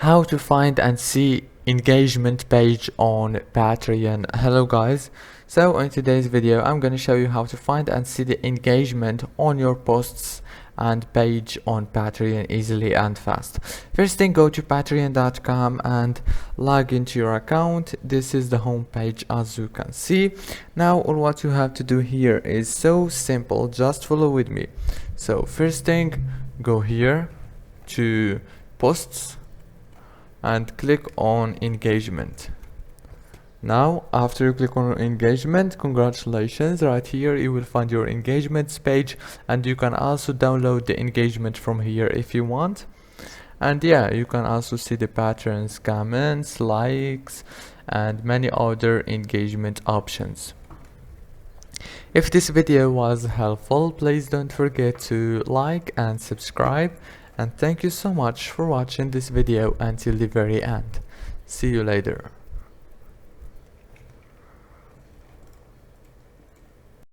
How to find and see engagement page on Patreon. Hello guys, so in today's video I'm going to show you how to find and see the engagement on your posts and page on Patreon easily and fast. First thing, go to patreon.com and log into your account. This is the home page, as you can see. Now all what you have to do here is so simple, just follow with me. So first thing, go here to posts and click on engagement. Now after you click on engagement, congratulations, right here you will find your engagements page, and you can also download the engagement from here if you want. And yeah, you can also see the patterns, comments, likes, and many other engagement options. If this video was helpful, please don't forget to like and subscribe, and thank you so much for watching this video until the very end. See you later.